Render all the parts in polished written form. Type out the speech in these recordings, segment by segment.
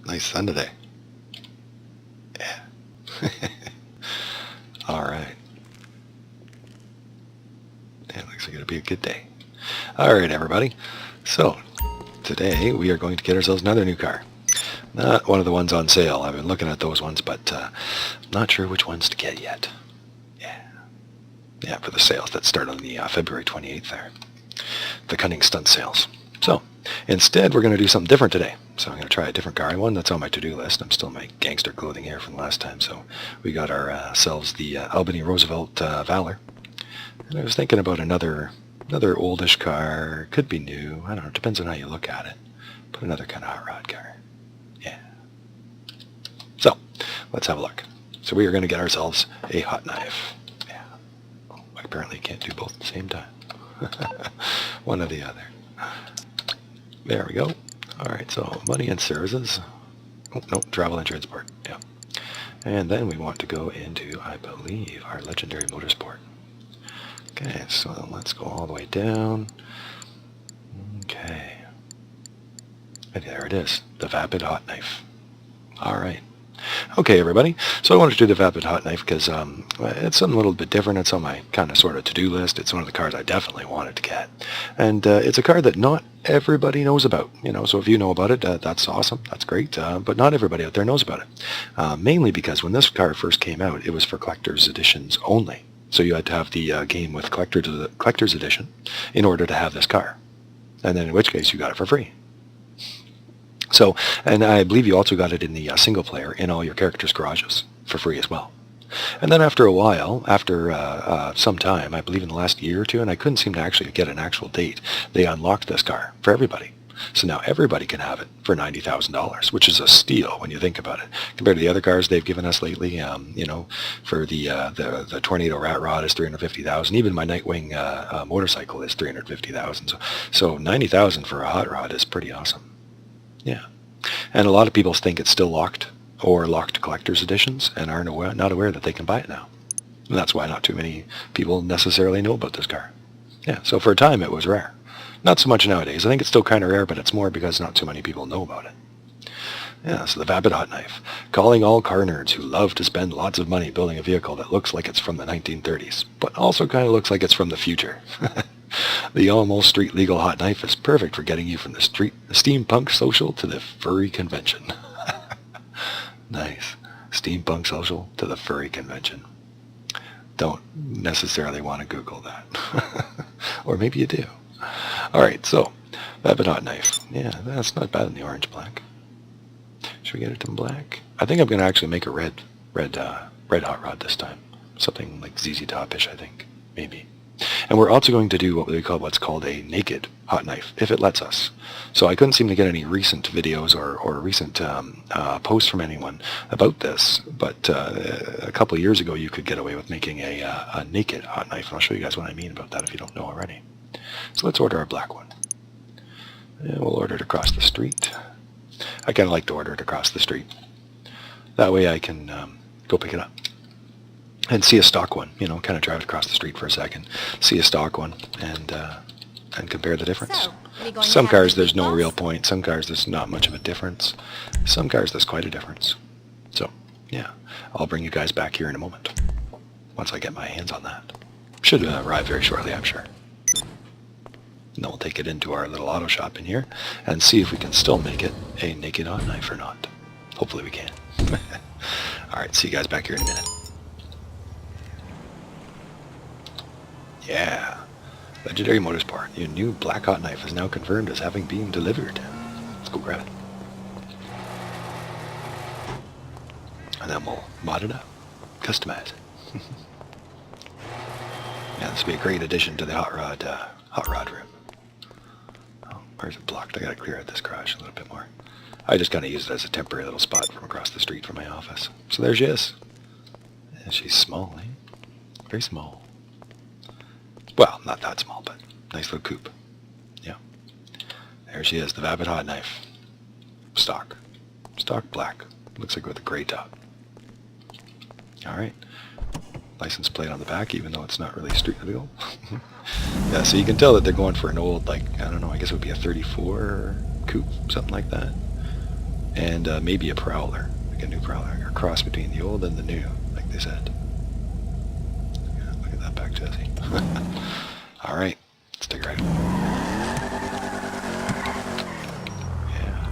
Nice sun today. Yeah. All right. Yeah, looks like it'll be a good day. All right, everybody. So today we are going to get ourselves another new car. Not one of the ones on sale. I've been looking at those ones, but not sure which ones to get yet. Yeah, for the sales that start on the February 28th there. The Cunning Stunt sales. So instead, we're going to do something different today. So I'm going to try a different car. One that's on my to-do list. I'm still in my gangster clothing here from last time. So we got ourselves the Albany Roosevelt Valor. And I was thinking about another oldish car. Could be new. I don't know. It depends on how you look at it. But another kind of hot rod car. Yeah. So let's have a look. So we are going to get ourselves a hot knife. Yeah. Oh, apparently you can't do both at the same time. One or the other. There we go. All right, so money and services. Oh, no, travel and transport. Yeah. And then we want to go into, I believe, our legendary motorsport. Okay, so let's go all the way down. Okay. And there it is, the Vapid Hotknife. All right. Okay, everybody. So I wanted to do the Vapid Hotknife because it's something a little bit different. It's on my kind of sort of to-do list. It's one of the cars I definitely wanted to get. And it's a car that not everybody knows about. So if you know about it, that's awesome. That's great. But not everybody out there knows about it. Mainly because when this car first came out, it was for collector's editions only. So you had to have the game with collector's edition in order to have this car. And then in which case you got it for free. So, and I believe you also got it in the single player in all your characters' garages for free as well. And then after a while, after some time, I believe in the last year or two, and I couldn't seem to actually get an actual date, they unlocked this car for everybody. So now everybody can have it for $90,000, which is a steal when you think about it. Compared to the other cars they've given us lately, for the Tornado Rat Rod is $350,000. Even my Nightwing motorcycle is $350,000. So $90,000 for a hot rod is pretty awesome. Yeah, and a lot of people think it's still locked or locked collector's editions and are not aware that they can buy it now. And that's why not too many people necessarily know about this car. Yeah, so for a time it was rare. Not so much nowadays. I think it's still kind of rare, but it's more because not too many people know about it. Yeah, so the Vapid Hotknife. Calling all car nerds who love to spend lots of money building a vehicle that looks like it's from the 1930s, but also kind of looks like it's from the future. The almost street legal hot knife is perfect for getting you from the steampunk social to the furry convention. Nice. Steampunk social to the furry convention. Don't necessarily want to Google that. Or maybe you do. Alright, so, Vapid Hotknife. Yeah, that's not bad in the orange black. Should we get it in black? I think I'm going to actually make a red hot rod this time. Something like ZZ Top-ish, I think. Maybe. And we're also going to do what's called a naked hot knife, if it lets us. So I couldn't seem to get any recent videos or recent posts from anyone about this, but a couple of years ago you could get away with making a naked hot knife, and I'll show you guys what I mean about that if you don't know already. So let's order our black one. And we'll order it across the street. I kind of like to order it across the street. That way I can go pick it up. And see a stock one, kind of drive it across the street for a second, see a stock one, and compare the difference. So, some cars there's no real point, some cars there's not much of a difference, some cars there's quite a difference. So, yeah, I'll bring you guys back here in a moment, once I get my hands on that. Should arrive very shortly, I'm sure. And then we'll take it into our little auto shop in here, and see if we can still make it a naked hot knife or not. Hopefully we can. Alright, see you guys back here in a minute. Yeah, Legendary Motorsport. Your new black hot knife is now confirmed as having been delivered. Let's go grab it. And then we'll mod it up, customize it. Yeah, this will be a great addition to the hot rod room. Oh, where's it blocked? I gotta clear out this garage a little bit more. I just kind of use it as a temporary little spot from across the street from my office. So there she is. And she's small, eh? Very small. Well, not that small, but nice little coupe. Yeah. There she is, the Vapid Hotknife. Stock. Stock black. Looks like with a gray top. Alright. License plate on the back, even though it's not really street legal. Yeah, so you can tell that they're going for an old, I don't know, I guess it would be a 34 coupe, something like that. and maybe a Prowler, like a new Prowler, or a cross between the old and the new, like they said. Yeah, look at that back chassis. All right, let's take a ride. Yeah.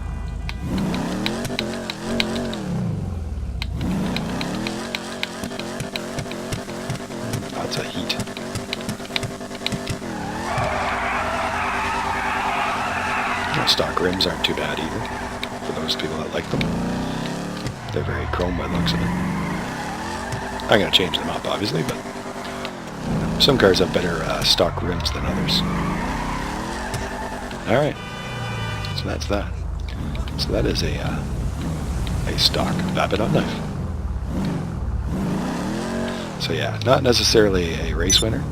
Lots of heat. Stock rims aren't too bad either, for those people that like them. They're very chrome by the looks of it. I'm going to change them up, obviously, but some cars have better stock rims than others. Alright, so that's that. So that is a stock Vapid Hotknife. So yeah, not necessarily a race winner,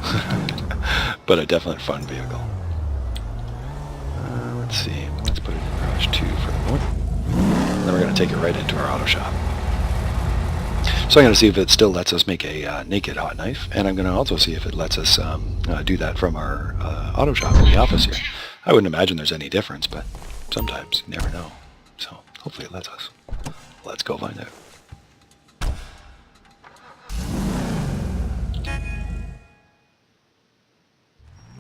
but a definite fun vehicle. Let's see, let's put it in garage 2 for the moment. Then we're going to take it right into our auto shop. So I'm going to see if it still lets us make a naked hot knife, and I'm going to also see if it lets us do that from our auto shop in the office here. I wouldn't imagine there's any difference, but sometimes you never know. So hopefully it lets us. Let's go find out.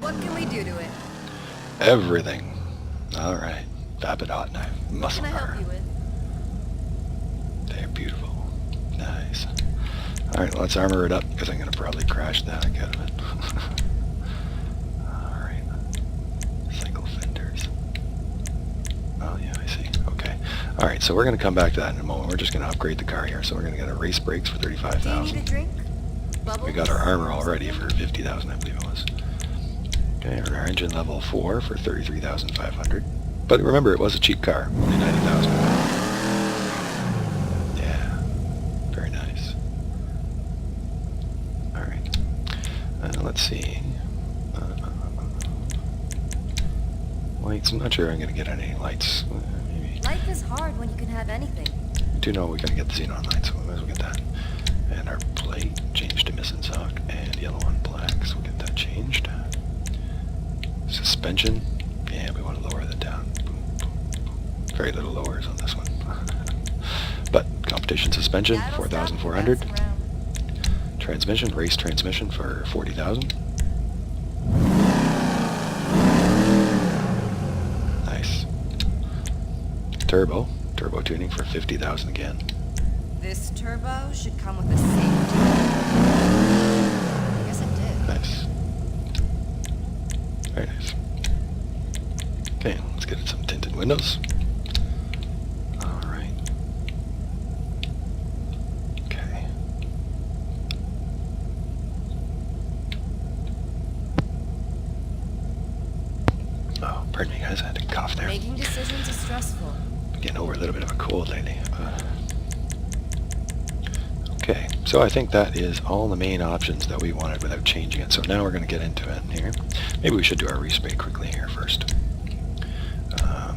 What can we do to it? Everything. All right, Vapid Hotknife, muscle What can I car. help you with? They're beautiful. Nice. All right, let's armor it up because I'm going to probably crash that out of it. All right. Single fenders. Oh, yeah, I see. Okay. All right, so we're going to come back to that in a moment. We're just going to upgrade the car here. So we're going to get a race brakes for Do you need a $35,000. drink? Bubbles? We got our armor already for $50,000, I believe it was. Okay, our engine level 4 for $33,500. But remember, it was a cheap car, only $90,000. Yeah, very nice. All right, let's see. Lights. I'm not sure I'm going to get any lights. Maybe. Life is hard when you can have anything. I do know we're going to get the xenon lights, so we might as well get that. And our plate changed to missing sock and yellow on black, so we'll get that changed. Suspension, yeah, we want to lower that down. Very little lowers on this one. But competition suspension, $4,400. Transmission, race transmission for $40,000. Nice. Turbo tuning for $50,000 again. This turbo should come with a safety. I guess it did. Nice. Very nice. Okay, let's get some tinted windows. Alright. Okay. Oh, pardon me guys, I had to cough there. Making decisions is stressful. I'm getting over a little bit of a cold lately. Okay, so I think that is all the main options that we wanted without changing it. So now we're going to get into it here. Maybe we should do our respray quickly here first.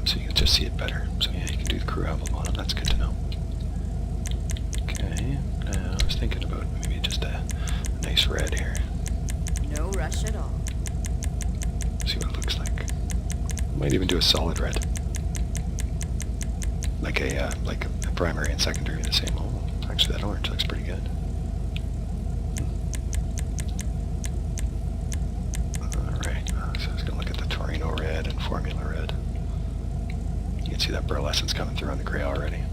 So you can just see it better. So yeah, you can do the crew emblem on them. That's good to know. Okay, now I was thinking about maybe just a nice red here. No rush at all. See what it looks like. Might even do a solid red. Like a primary and secondary the same. Oh, actually that orange looks pretty good. Alright, so I was going to look at the Torino red and Formula red. You can see that pearlescence coming through on the gray already. A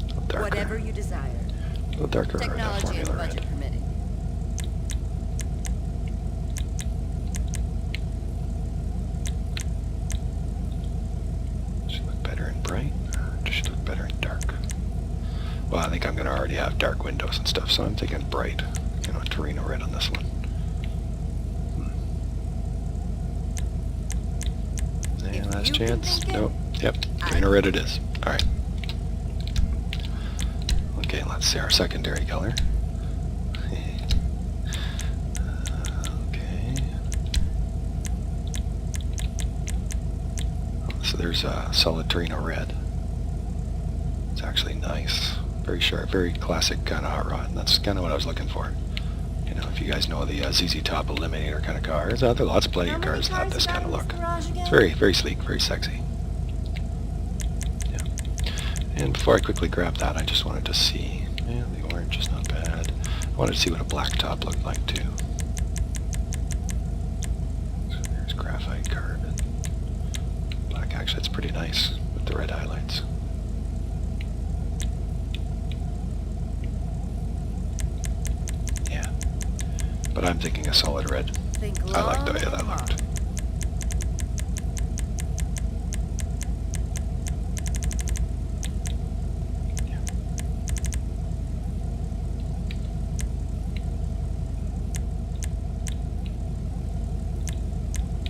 little darker. Whatever you desire. A little darker on that Technology and Formula budget red. permitting. Should look better in bright. Should look better in dark. Well, I think I'm going to already have dark windows and stuff, so I'm thinking bright. You know, Torino red on this one. Any If last you can chance? think it, Nope. Yep. Torino red it is. Alright. Okay, let's see our secondary color. Okay. So there's a solid Torino red. It's actually nice. Very sharp, very classic kind of hot rod. And that's kind of what I was looking for. You know, if you guys know the ZZ Top Eliminator kind of cars, there are lots of plenty of cars that have this kind of look. It's very, very sleek, very sexy. Yeah. And before I quickly grab that, I just wanted to see, yeah, the orange is not bad. I wanted to see what a black top looked like too. So there's graphite carbon. Black, actually, it's pretty nice with the red highlights. Yeah, but I'm thinking a solid red. Think I like the long way that and hard. looked.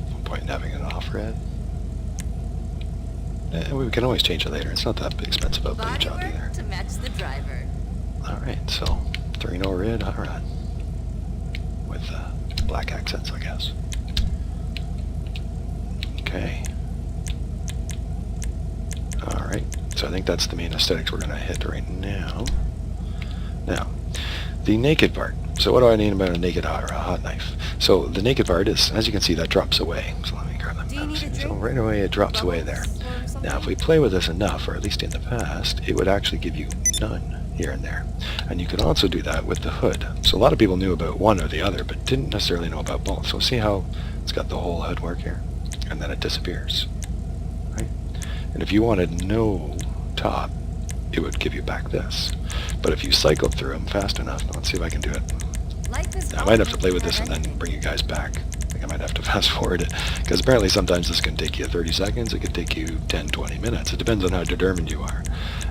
No point in having it off red. We can always change it later. It's not that expensive of a paint job either. Bodywork to match the driver. Alright, so 3-0 red hot rod with black accents, I guess. Okay. Alright, so I think that's the main aesthetics we're going to hit right now. Now, the naked part. So what do I need about a naked hot knife? So the naked part is, as you can see, that drops away. So let me grab that Do you need a mouse. So drink? right away it drops away there. Bubbles or something? Now if we play with this enough, or at least in the past, it would actually give you none here and there. And you can also do that with the hood. So a lot of people knew about one or the other, but didn't necessarily know about both. So see how it's got the whole hood work here? And then it disappears. Right? And if you wanted no top, it would give you back this. But if you cycled through them fast enough, let's see if I can do it. Life is Now, I might have to play with have this and then anything. bring you guys back. I think I might have to fast forward it, because apparently sometimes this can take you 30 seconds, it could take you 10, 20 minutes. It depends on how determined you are.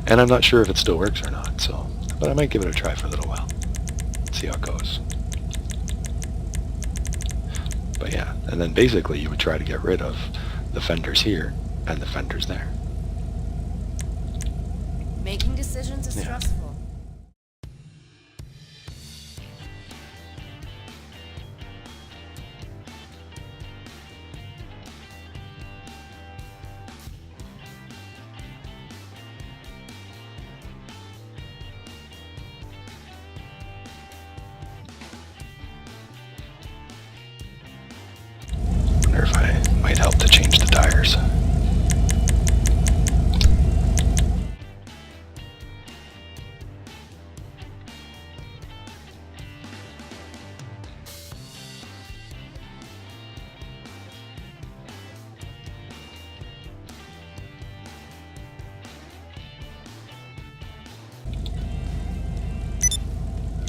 And I'm not sure if it still works or not, so, but I might give it a try for a little while. See how it goes. But yeah, and then basically you would try to get rid of the fenders here and the fenders there. Making decisions is Yeah. stressful. Wonder if I might help to change the tires.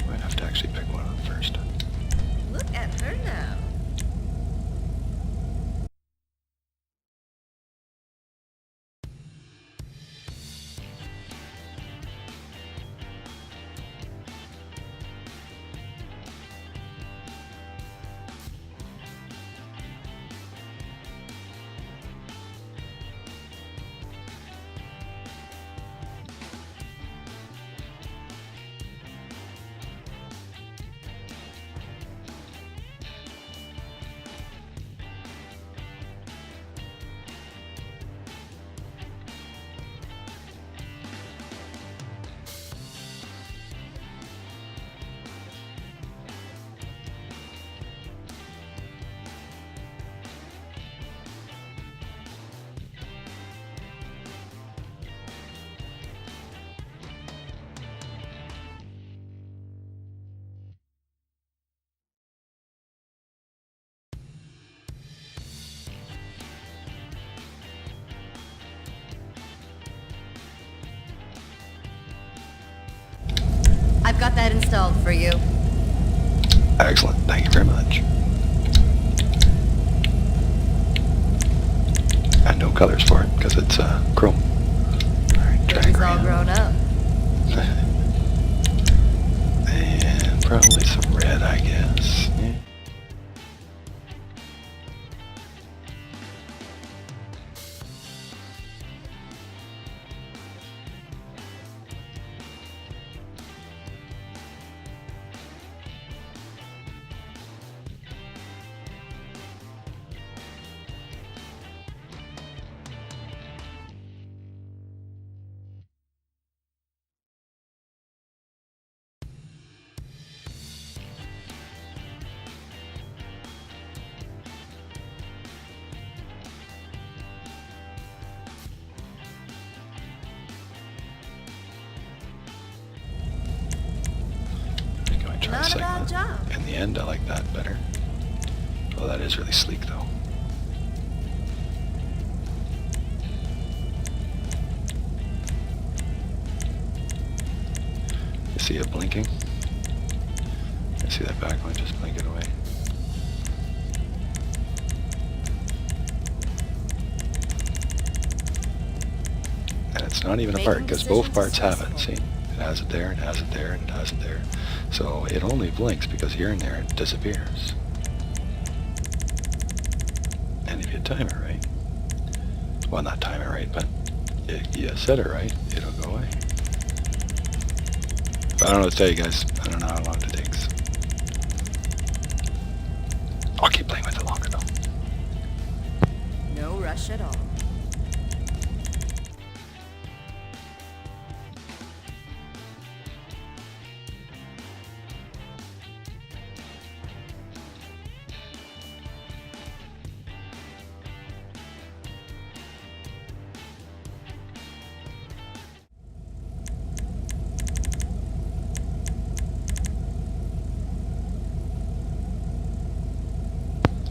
Might have to actually pick one up first. Look at her now. I've got that installed for you. Excellent, thank you very much. And no colors for it, because it's chrome. Alright, drag Baby's all around. grown up. And probably some red, I guess. Yeah. Not a bad job. In the end, I like that better. Oh, that is really sleek, though. You see it blinking? I see that back one just blinking away. And it's not even apart, because both parts have it, see? It has it there, and it has it there, and it has it there. So it only blinks because here and there it disappears. And if you time it right, well, not time it right, but you set it right, it'll go away. But I don't know what to tell you guys. I don't know how long it takes. I'll keep playing with it longer though. No rush at all.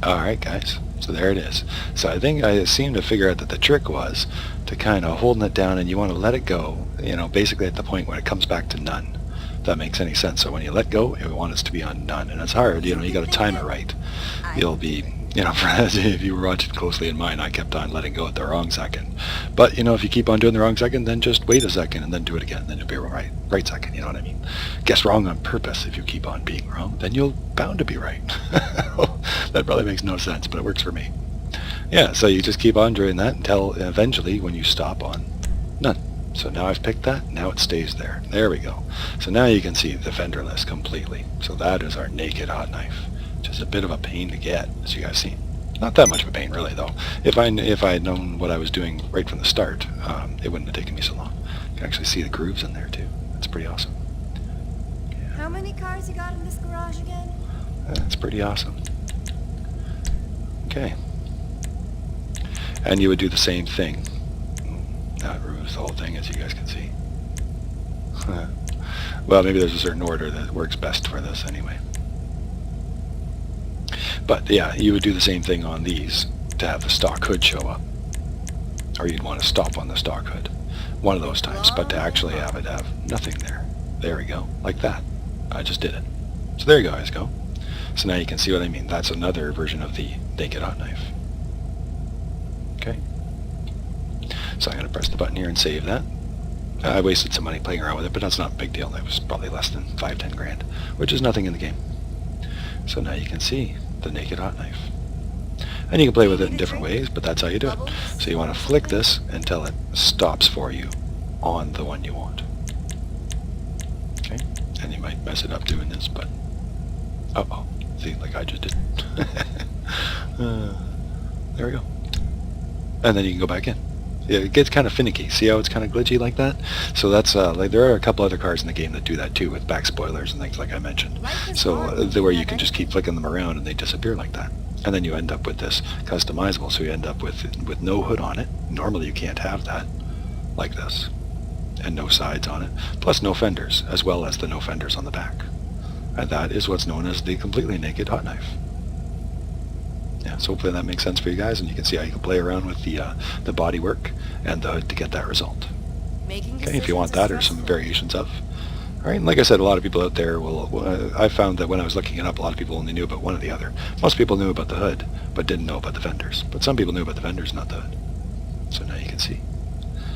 Alright guys, so there it is. So I think I seem to figure out that the trick was to kind of holding it down, and you want to let it go, you know, basically at the point when it comes back to none. If that makes any sense. So when you let go, you want it to be on none. And it's hard, you know, you got to time it right. You'll be, you know, if you were watching closely in mine, I kept on letting go at the wrong second. But, you know, if you keep on doing the wrong second, then just wait a second and then do it again. Then it'll be right second, you know what I mean? Guess wrong on purpose. If you keep on being wrong, then you'll bound to be right. That probably makes no sense, but it works for me. Yeah, so you just keep on doing that until eventually when you stop on none. So now I've picked that, now it stays there. There we go. So now you can see the fender-less completely. So that is our naked hot knife, which is a bit of a pain to get, as you guys see. Not that much of a pain, really, though. If I had known what I was doing right from the start, it wouldn't have taken me so long. You can actually see the grooves in there, too. That's pretty awesome. Yeah. How many cars you got in this garage again? That's pretty awesome. Okay. And you would do the same thing. That removes the whole thing, as you guys can see. Well, maybe there's a certain order that works best for this anyway. But yeah, you would do the same thing on these to have the stock hood show up. Or you'd want to stop on the stock hood. One of those times, but to actually have it have nothing there. There we go, like that. I just did it. So there you guys go. So now you can see what I mean. That's another version of the naked hot knife. Okay. So I'm going to press the button here and save that. I wasted some money playing around with it, but that's not a big deal. It was probably less than 5-10 grand, which is nothing in the game. So now you can see the naked hot knife. And you can play with it in different ways, but that's how you do it. So you want to flick this until it stops for you on the one you want. Okay? And you might mess it up doing this, but... Uh-oh. See, like I just did. There we go. And then you can go back in. Yeah, it gets kind of finicky. See how it's kind of glitchy like that? So that's like there are a couple other cars in the game that do that too, with back spoilers and things like I mentioned. So where you can just keep flicking them around and they disappear like that. And then you end up with this customizable. So you end up with no hood on it. Normally you can't have that, like this, and no sides on it. Plus no fenders, as well as the no fenders on the back. And that is what's known as the completely naked hot knife. Yeah, so hopefully that makes sense for you guys, and you can see how you can play around with the body work and the hood to get that result. Okay, if you want that or some variations of. All right, and like I said, a lot of people out there will, I found that when I was looking it up, a lot of people only knew about one or the other. Most people knew about the hood, but didn't know about the fenders. But some people knew about the fenders, not the hood. So now you can see.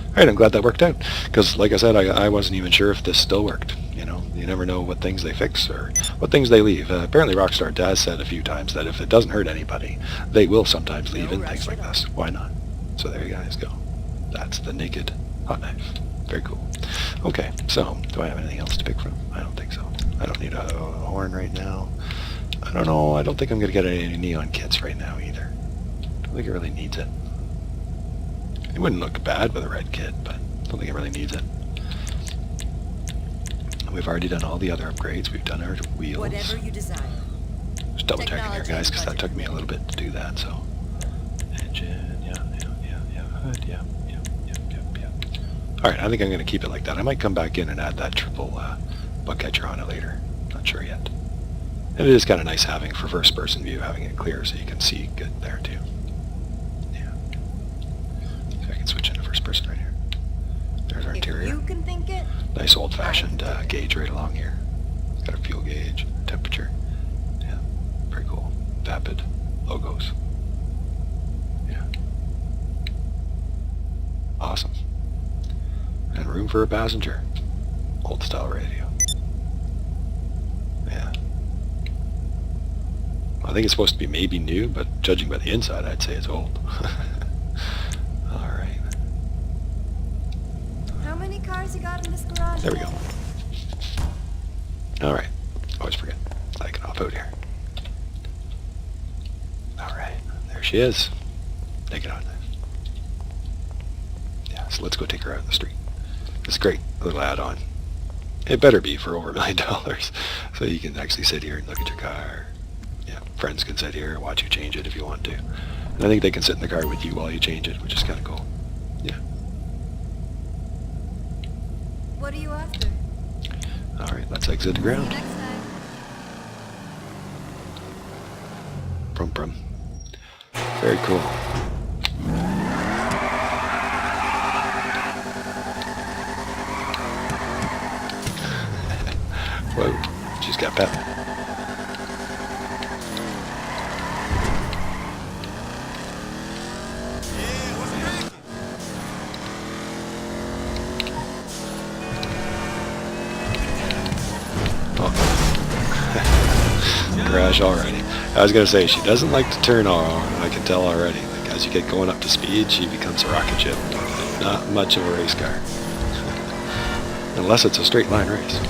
All right, I'm glad that worked out, because like I said, I wasn't even sure if this still worked. You know, you never know what things they fix or what things they leave. Apparently Rockstar has said a few times that if it doesn't hurt anybody, they will sometimes leave in things like this. Why not? So there you guys go. That's the naked hot knife. Very cool. Okay, so do I have anything else to pick from? I don't think so. I don't need a horn right now. I don't know. I don't think I'm going to get any neon kits right now either. I don't think it really needs it. It wouldn't look bad with a red kit, but I don't think it really needs it. We've already done all the other upgrades. We've done our wheels. Whatever you desire. Just double checking here, guys, because that took me a little bit to do that. So, engine, yeah. Hood, yeah. All right, I think I'm going to keep it like that. I might come back in and add that triple bug catcher on it later. Not sure yet. And it is kind of nice having for first-person view, having it clear so you can see good there too. Yeah. So I can switch into first-person right here. There's our If interior. you can think it, Nice old-fashioned gauge right along here. Got a fuel gauge, temperature. Yeah, very cool. Vapid logos. Yeah. Awesome. And room for a passenger. Old-style radio. Yeah. I think it's supposed to be maybe new, but judging by the inside, I'd say it's old. All right. how many cars you got in this garage? There we go. All right. Always forget. I can off out here. All right. There she is. Take it on. Yeah, so let's go take her out in the street. It's great. A little add-on. It better be for over $1 million. So you can actually sit here and look at your car. Yeah, friends can sit here and watch you change it if you want to. And I think they can sit in the car with you while you change it, which is kind of cool. Yeah. What are you after? All right, let's exit the See you ground. next time. Brum brum. Very cool. Whoa, she's got pep. Crash already. I was going to say, she doesn't like to turn on, I can tell already. Like, as you get going up to speed, she becomes a rocket ship. Not much of a race car. Unless it's a straight line race.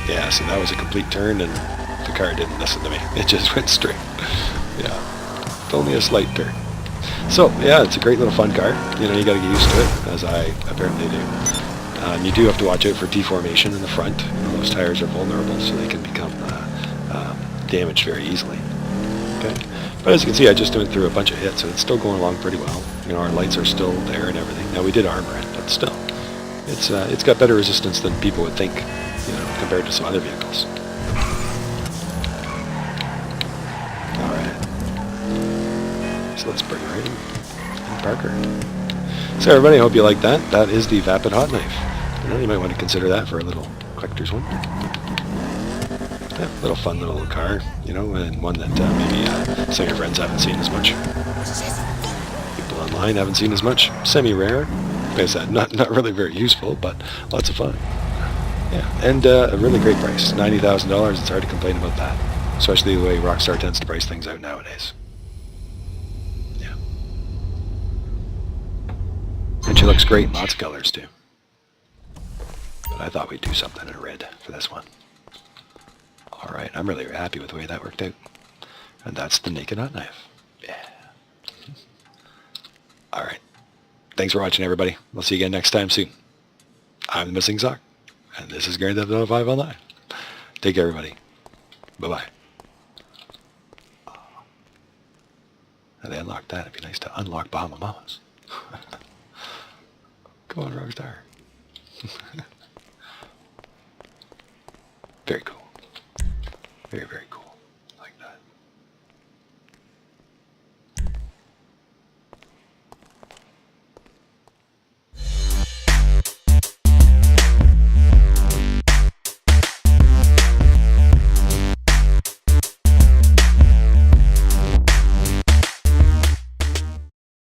Yeah, so that was a complete turn and the car didn't listen to me. It just went straight. Yeah, it's only a slight turn. So, yeah, it's a great little fun car. You know, you got to get used to it, as I apparently do. You do have to watch out for deformation in the front. You know, those tires are vulnerable, so they can become damaged very easily. Okay, but as you can see, I just went through a bunch of hits, and it's still going along pretty well. You know, our lights are still there and everything. Now we did armor it, but still, it's got better resistance than people would think. You know, compared to some other vehicles. All right. So let's bring her in and park her. So everybody, I hope you like that. That is the Vapid Hotknife. You know, you might want to consider that for a little collector's one. Yeah, little fun little car, you know, and one that maybe some of your friends haven't seen as much. People online haven't seen as much. Semi-rare. Like I said, not really very useful, but lots of fun. Yeah, and a really great price. $90,000. It's hard to complain about that, especially the way Rockstar tends to price things out nowadays. Yeah. And she looks great in lots of colors too. But I thought we'd do something in red for this one. All right, I'm really happy with the way that worked out. And that's the Naked Hotknife. Yeah. All right. Thanks for watching, everybody. We'll see you again next time soon. I'm the Missing Sock, and this is Grand Theft Auto 5 Online. Take care, everybody. Bye-bye. Now they unlocked that. It'd be nice to unlock Bahama Mamas. Come on, Rockstar. Very cool. Very, very cool.